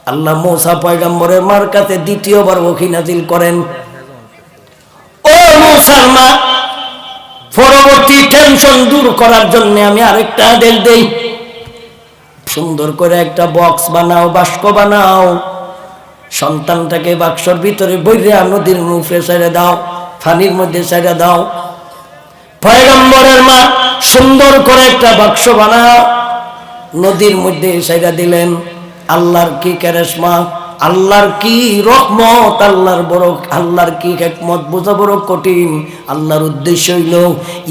আল্লাহ মূসা পয়গম্বরের মার কাছে দ্বিতীয়বার ওহী নাযিল করেন, ও মূসার মা, পরবর্তী টেনশন দূর করার জন্য আমি আরেকটা আদেশ দেই, সুন্দর করে একটা বক্স বানাও, বাস্ক বানাও, সন্তানটাকে বাক্সর ভিতরে বইরা নদীর মুখে ছেড়ে দাও, পানির মধ্যে ছেড়ে দাও। পয়গম্বরের মা সুন্দর করে একটা বাক্স বানাও, নদীর মধ্যে ছেড়ে দিলেন। আল্লাহর কি কারিশমা, আল্লাহর কি রহমত, আল্লাহর কি হিকমত বোঝা বড় কঠিন। আল্লাহর উদ্দেশ্য হইল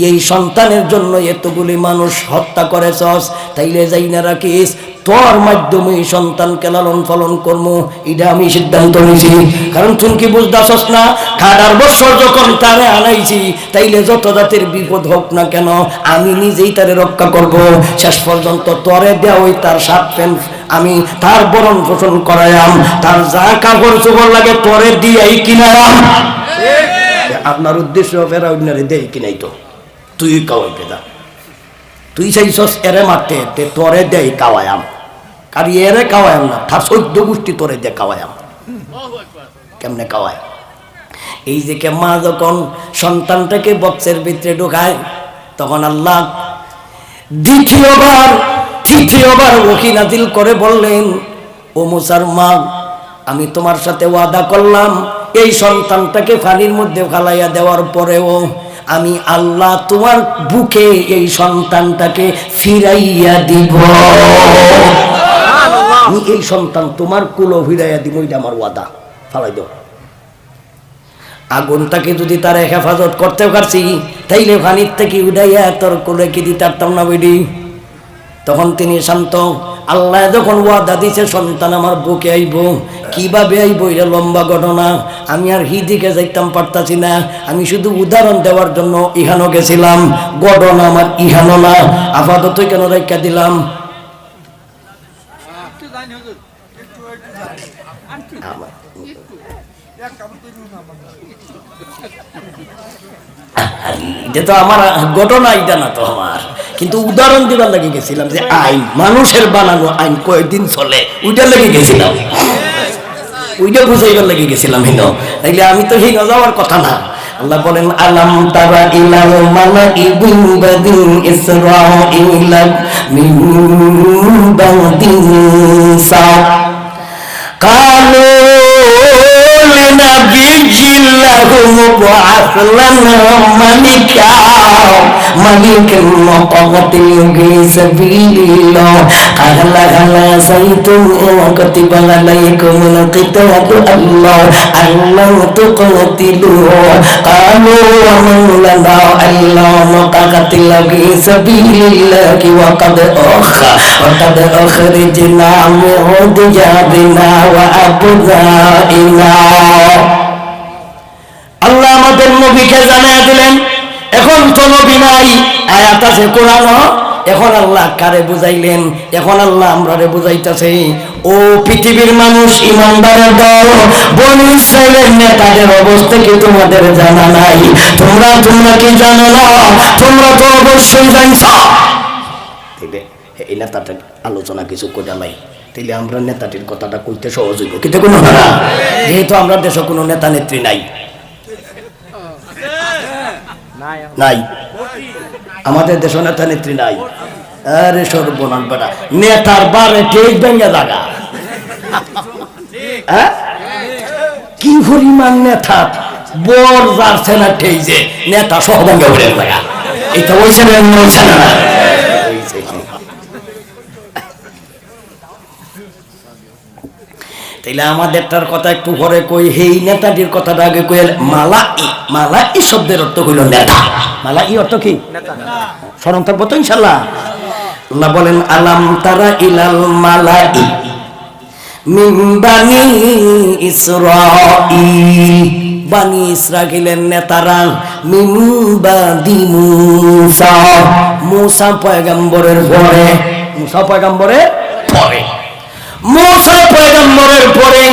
এই সন্তানের জন্য এতগুলি মানুষ হত্যা করেছস, তাইলে যাই না রাখিস তোর মাধ্যমে সন্তানকে লালন পালন করবো, এটা আমি সিদ্ধান্ত নিয়েছি। কারণ তুমি কি বুঝতেছস না, 18 বছর যখন তারে আনাইছি, তাইলে যত জাতির বিপদ হোক না কেন আমি নিজেই তারে রক্ষা করব। শেষ পর্যন্ত তরে দেওয়া ওই তার সাত ফেন আমি তার বরণ পোষণ করাইলাম, তার যা কাপড় চোপড় লাগে তরে দিয়েই কিনালাম। আপনার উদ্দেশ্য ফেরাউনারে দেই কিনাই, তো তুই কাওয়াই পেদা, তুই চাইছস এরে মারতে, তরে দেই কাওয়ায়াম। আর এরে কাওয়ায়াম না, তার 14 গোষ্ঠী তোরে দিয়ে কাওয়ায়াম। কেমনে কাওয়ায়? এই যে মা যখন সন্তানটাকে বক্সের ভিতরে ঢোকায়, তখন আল্লাহ তৃতীয়বার ওহী নাযিল করে বললেন, ও মূসার মা, আমি তোমার সাথে ওয়াদা করলাম এই সন্তানটাকে পানির মধ্যে ফালাইয়া দেওয়ার পরেও আমি আল্লাহ তোমার বুকে এই সন্তানটাকে ফিরাইয়া দিব। আমি এই সন্তান তোমার কুলো ফিরাইয়া দিব, এটা আমার ওয়াদা। ফালাই দাও। আগুনটাকে যদি তার হেফাজত করতে পারছি, তাইলে পানির থেকে উঠাইয়া তোর কোলে কি দিতে পারতাম না বেডি? তখন তিনি শান্ত। আল্লাহ যখন ওয়াদা দিছে সন্তান আমার বুকে আইব, কিভাবে আইব এটা লম্বা ঘটনা, আমি আর দিকে যাইতাম পারতাছি না। আমি শুধু উদাহরণ দেওয়ার জন্য ইহানো গেছিলাম, ঘটনা আমার ইহানো না। আপাতত কেন রেখা দিলাম? এটা তো আমার ঘটনা, এটা না তো আমার, কিন্তু উদাহরণ দিবার লাগে গেছিলাম যে আইন, মানুষের বানানো আইন কয়েকদিন চলে, ওইটা লেগে গেছিলাম, ওইটা বুঝাইবার লেগে গেছিলাম। হিন তাইলে আমি তো হিন যাওয়ার কথা না। আল্লাহ বলেন, আলাম তারা ইলাল মালাকি বিন বাদি ইসরাঈলা মিন বাদি সা কালু লিনাবিয়্যিন লাহু মুবআথ লানা মালিকান মুকাতিল ফি সাবিলিল্লাহ কালা কালা সাইতুম ওয়া কাতিবা আলাইকুমুল কিতাবু আল্লাহ তুকাতিলু কালু ওয়া মান লানা আল্লাহ মুকাতিল ফি সাবিলিল্লাহ ওয়া কাদ আখরাজনা মিন দিয়ারিনা ওয়া আবনাইনা। আল্লাহ আমাদের নবীকে জানিয়ে দিলেন, এখন তো নবী নাই, আয়াত আছে কোরআন। এখন আল্লাহ কারে বুঝাইলেন? এখন আল্লাহ আমরারে বুঝাইতেছে, ও পৃথিবীর মানুষ, ইমানদারের দল, বনী ইসরাইলের নেতাদের অবস্থা কি তোমাদের জানা নাই? তোমরা কি জানো না? তোমরা তো অবশ্যই জানছ। এই নেতাটার আলোচনা কিছু করে নাই, তাইলে আমরা নেতাটির কথাটা কইতে সহজ হইব, কিন্তু কোনো না, যেহেতু আমরা দেশে কোনো নেতা নেত্রী নাই, আমাদের দেশে নেতা নেত্রী নাই। আরে সর্বনাশ বেটা, নেতার বারে ঠিক ভেঙে জায়গা। কি পরিমাণ নেতা বর যাচ্ছে না, ঠিক যে নেতা সহ ভেঙে উঠে জায়গা। এটা বলছে না, বলছে না। তাইলে আমাদেরটার কথা একটু পরে কই, এই নেতাটির কথাটা আগে কই। মালাই শব্দের অর্থ হইল নেতা। মালাই অর্থ কি? স্মরণ থাকবো তো ইনশাল্লাহ। আল্লাহ বলেন, আলাম তারা ইলাল মালাই মিন বানি ইসরাঈল, বানি ইসরাঈলের নেতারা, মিন বাদি মূসা, মূসা পয়গম্বরের পরে, মূসা পয়গম্বরের পরে, মূসা পয়গম্বরের পরে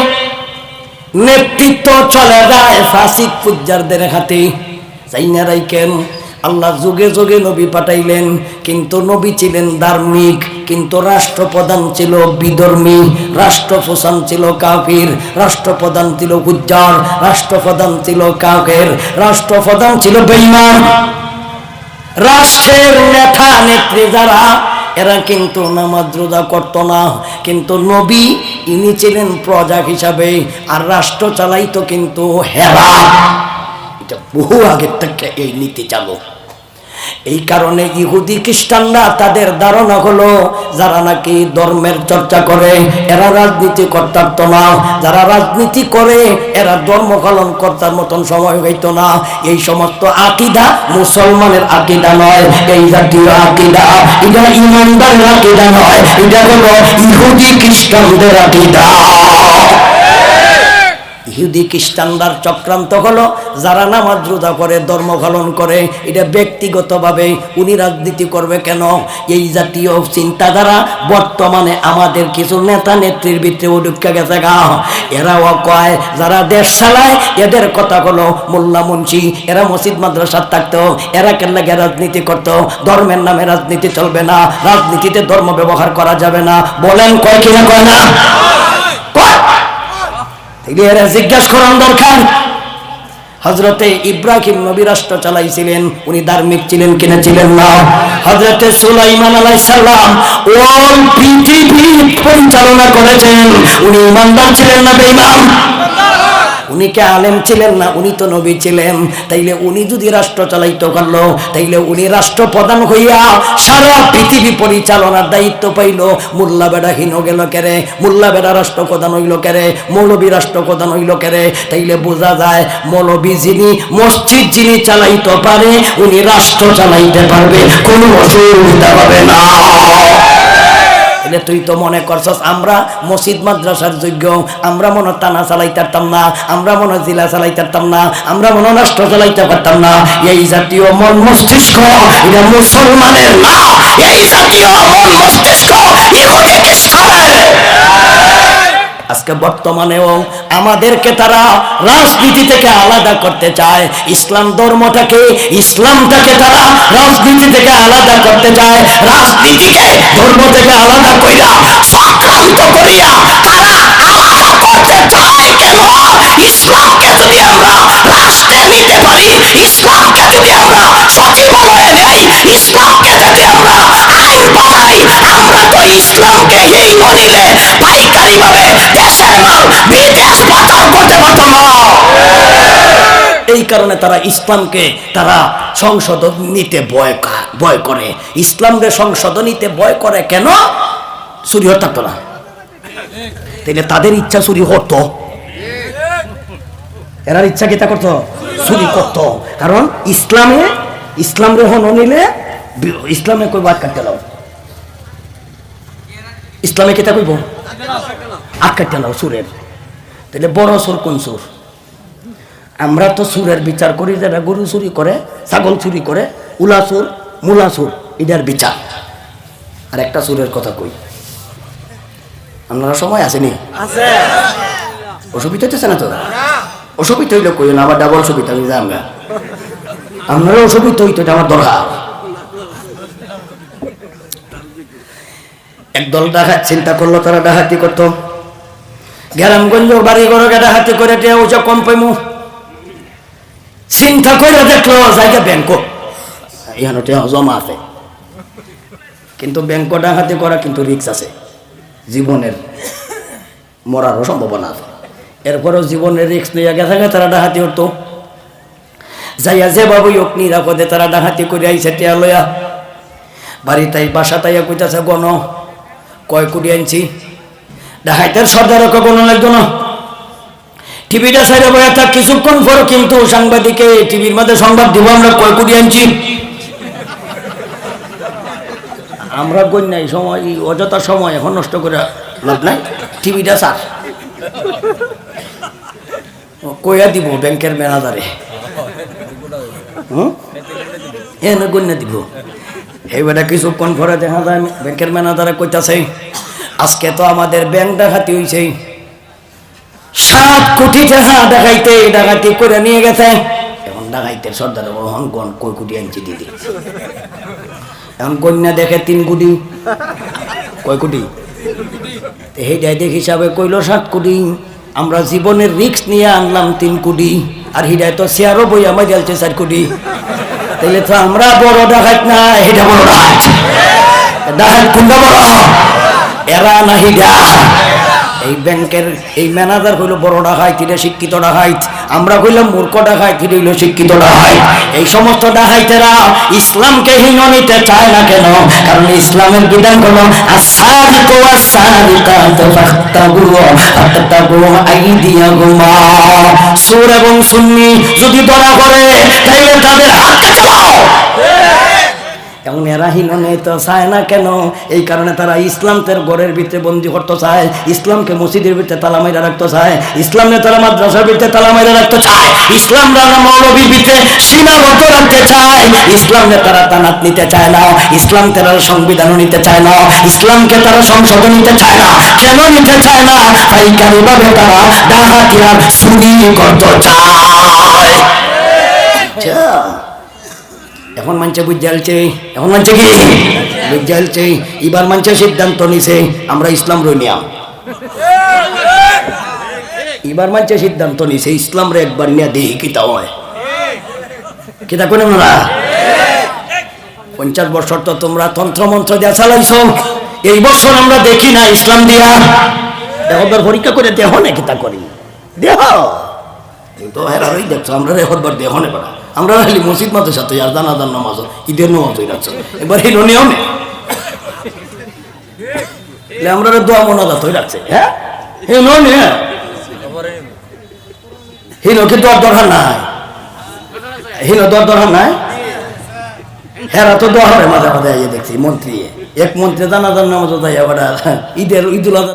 নেতৃত্ব চলে যায় ফাসিক ফুজ্জারদের হাতে। চাইনা রাইকেন আল্লাহ যুগে যুগে নবী পাঠাইলেন, কিন্তু নবী ছিলেন ধার্মিক, কিন্তু রাষ্ট্রপ্রধান ছিল বিধর্মী, রাষ্ট্রপ্রধান ছিল কাফির, রাষ্ট্রপ্রধান ছিল হুজ্জার, রাষ্ট্রপ্রধান ছিল কাফের, রাষ্ট্রপ্রধান ছিল বেঈমান। রাষ্ট্রের নেতা নেত্রী যারা, এরা কিন্তু নামাজ রোজা করতো না, কিন্তু নবী ইনি ছিলেন প্রজা হিসাবে, আর রাষ্ট্র চালাইতো কিন্তু হেরা। এটা বহু আগের থেকে এই নীতি চালু। এই কারণে ইহুদি খ্রিস্টানরা তাদের ধারণা হলো যারা নাকি ধর্মের চর্চা করে এরা রাজনীতি করতে পারতো না, যারা রাজনীতি করে এরা ধর্ম পালন করার মতন সময় হইতো না। এই সমস্ত আকীদা মুসলমানের আকীদা নয়, এই জাতীয় আকীদা, এটা ইমানদারের আকীদা নয়, এটা হলো ইহুদি খ্রিস্টানদের আকীদা। ইহুদি খ্রিস্টানদের চক্রান্ত হলো যারা নামাজ রোজা করে ধর্ম পালন করে এটা ব্যক্তিগতভাবে উনি রাজনীতি করবে কেন, এই জাতীয় চিন্তাধারা বর্তমানে আমাদের কিছু নেতা নেত্রীর ভিতরে ঢুকে গেছে গা। এরাও কয় যারা দেশ চালায় এদের কথা হলো মোল্লা মুন্সি, এরা মসজিদ মাদ্রাসা থাকতো, এরা কেন লাগে রাজনীতি করতো, ধর্মের নামে রাজনীতি চলবে না, রাজনীতিতে ধর্ম ব্যবহার করা যাবে না। বলেন কয় কিনা কয় না? জিজ্ঞাসা করার দরকার। হযরতে ইব্রাহিম নবী রাষ্ট্র চালাইছিলেন, উনি ধার্মিক ছিলেন কিনা? ছিলেন না। হযরতে সুলাইমান আলাইহিস সালাম ওল পৃথিবী পরিচালনা করেছেন, উনি ইমানদার ছিলেন না বেঈমান? উনি কে আলেম ছিলেন না? উনি তো নবী ছিলেন। তাইলে উনি যদি রাষ্ট্র চালাইতে পারলো, তাইলে উনি রাষ্ট্রপ্রধান হইয়া সারা পৃথিবী পরিচালনার দায়িত্ব পাইল, মোল্লা বেড়া হীন গেল কেরে? মোল্লা বেড়া রাষ্ট্রপ্রধান হইল কেরে? মৌলবী রাষ্ট্রপ্রধান হইল কেরে? তাইলে বোঝা যায় মৌলবী যিনি মসজিদ যিনি চালাইতে পারে উনি রাষ্ট্র চালাইতে পারবে, কোনো অসুবিধা হবে না। তুই তো মনে করছস আমরা মসজিদ মাদ্রাসার যোগ্য, আমরা মনে টানা চালাইতে পারতাম না, আমরা মনে জিলা চালাইতে পারতাম না, আমরা মনে রাষ্ট্র চালাইতে পারতাম না। এই জাতীয় মন মস্তিষ্ক এটা মুসলমানের না, এই জাতীয় মন মস্তিষ্ক ইহুদি খ্রিস্টানের। আজকে বর্তমানেও আমাদেরকে তারা রাজনীতি থেকে আলাদা করতে চায়, ইসলাম ধর্মটাকে, ইসলামটাকে তারা রাজনীতি থেকে আলাদা করতে চায়, রাজনীতিকে ধর্ম থেকে আলাদা কইরা চক্রান্ত করিয়া তারা আলাদা করতে চায়। কেন? ইসলামকে যদি আমরা রাষ্ট্রে নিতে পারি, ইসলামকে যদি আমরা সচিবালয়ে নেই, ইসলামকে যদি আমরা আইন বানাই, আমরা তো ইসলামকে এই ননিলে পাইকারি ভাবে দেশের মাল বিদেশ পাচার করতে পারত না। এই কারণে তারা ইসলামকে তারা সংশোধন নিতে ভয় করে। ইসলামকে সংশোধন নিতে ভয় করে কেন? চুরি হতে পারতো না, তাইলে তাদের ইচ্ছা চুরি হতো, এরার ইচ্ছা কি তা করতো? চুরি করতো। কারণ ইসলাম রেহন নিলে ইসলামে কই বাদ কাটতে লাও, ইসলামে কেতা কইব আট কাটতে লাও সুরের। তাহলে বড় সুর কোন সুর? আমরা তো সুরের বিচার করি যারা গরু চুরি করে, ছাগল চুরি করে, উলা সুর, মুলা সুর, এটার বিচার। আর একটা সুরের কথা কই, আপনারা সময় আসেনি? অসুবিধা হচ্ছে না তো? অসুবিধা হইলে কই না, আবার ডাবল অসুবিধা আমি যাই আমরা। আপনারা অসুবিধা হইতো, এটা আমার দরকার। একদল ডাকাত চিন্তা করলো তারা ডাকাতি করতো, গ্রামগঞ্জ বাড়ি ঘরে ডাকাতি করে ওসব কম পাইমু। চিন্তা করে দেখলো জায়গা ব্যাংক, এখানে জমা আছে, কিন্তু ব্যাংক ডাকাতি করা কিন্তু রিস্ক আছে, জীবনের মরারও সম্ভাবনা আছে। এরপরেও জীবনের রিস্ক নিয়ে গেছে তারা ডাকাতি করতো। যাইয়া যে বাবু হোক নিরাপদে তারা ডাকাতি করে আইসে টিয়া লইয়া বাড়ি তাই বাসা তাইয়া কইতাছে গণ কয় কোটি আনছি। ডাকাইতের সর্দারও গণ লাগতো না, টিভিটা সাইডে বয়ে থাক কিছুক্ষণ পর কিন্তু সাংবাদিকে টিভির মধ্যে সংবাদ দিব আমরা কয় কোটি আনছি। আমরা গণ নাই সময়, অযথা সময় এখন নষ্ট করে লাভ নাই, টিভিটা সার কইয়া দিব ব্যাংকের ম্যানেজারে, এনে গণ্য দিব। এইবারে কিছুক্ষণ পরে দেখা যায় ব্যাংকের ম্যানেজারে কইতাছে আজকে তো আমাদের ব্যাংক ডাকাতি হয়েছে, 7 কোটি টাকা ডাকাইতে ডাকাতি করে নিয়ে গেছে। এখন ডাকাইতের সর্দার হন কই কোটি আনছি দিদি এখন কন্যা দেখে 3 কোটি কয় কোটি এইটাই দেখ হিসাবে কইল 7 কোটি আমরা জীবনের রিস্ক নিয়ে আনলাম 3 কোটি আর হিডায় তো শেয়ারও বই আমার জ্বালছে 4 কোটি তাহলে তো আমরা বড় ডাকাত না এটা বড় ডাকাত ডাকাত কোনটা বড় এরা না হিডা এই ব্যাংকের এই ম্যানেজার হইল বড় ডাকাইত এটা শিক্ষিত ডাকাইত আমরা কইলাম মূর্খ ডাকাইত এটা হইল শিক্ষিত ডাকাইত এই সমস্ত ডাকাইতেরা ইসলামকে হীন নিতে চায় না কেন কারণ ইসলামের বিধান হলো আস-সারিকু ওয়াস-সারিকাতু ফাক্তাবু আইদিয়াহুমা সূর এবং সুন্নি যদি ধরা পড়ে তাহলে তাদের হাত কাটাও এখন এরা হিননে তো চায় না কেন এই কারণে তারা ইসলামদের ঘরের ভিতরে বন্দী করতে চায় ইসলামকে মসজিদের ভিতরে তালা মাইরা রাখতে চায় ইসলামে তারা মাদ্রাসার ভিতরে তালা মাইরা রাখতে চায় ইসলাম রানা মৌলবীর ভিতরে সীমাবদ্ধ রাখতে চায় ইসলামে তারা তানাত নিতে চায় না ইসলাম তারা সংবিধানও নিতে চায় না ইসলামকে তারা সংসদও নিতে চায় না কেন নিতে চায় না পাইকারি ভাবে তারা ডাকাতি আর চুরি করতে চায় এখন মানছে বুঝালছে এখন মানছে কি বুঝালছে এবার মানছে সিদ্ধান্ত নিছে আমরা ইসলাম রইনিয়াম এবার মানছে সিদ্ধান্ত নিছে ইসলাম রে একবার নিয়ে দেই কিতা হয় কিতা কোন না 50 বছর তো তোমরা তন্ত্র মন্ত্র দিয়া চালাইছো এই বছর আমরা দেখি না ইসলাম দিয়া দেখবার পরীক্ষা করে দেখো না কিতা করি দেহ তো হেরা রই দেখছো আমরা রেহবার দেখো না পড়া আমরা খালি মসজিদ মাঝে সাথে আর জানাজার নামাজ ঈদের নামাজ হয়ে যাচ্ছে এবার হিলো নিয়মে আমরা দোয়া মোনাজাত হয়ে যাচ্ছে হ্যাঁ হিলো নিয়ে হিলো কি দোয়ার দরকার নাই হিলো দোয়ার দরকার নাই হেরা তো দোয়া হবে মাঝে মাঝে দেখছি মন্ত্রী এক মন্ত্রী জানাজার নামাজ ঈদের ঈদুল আজহা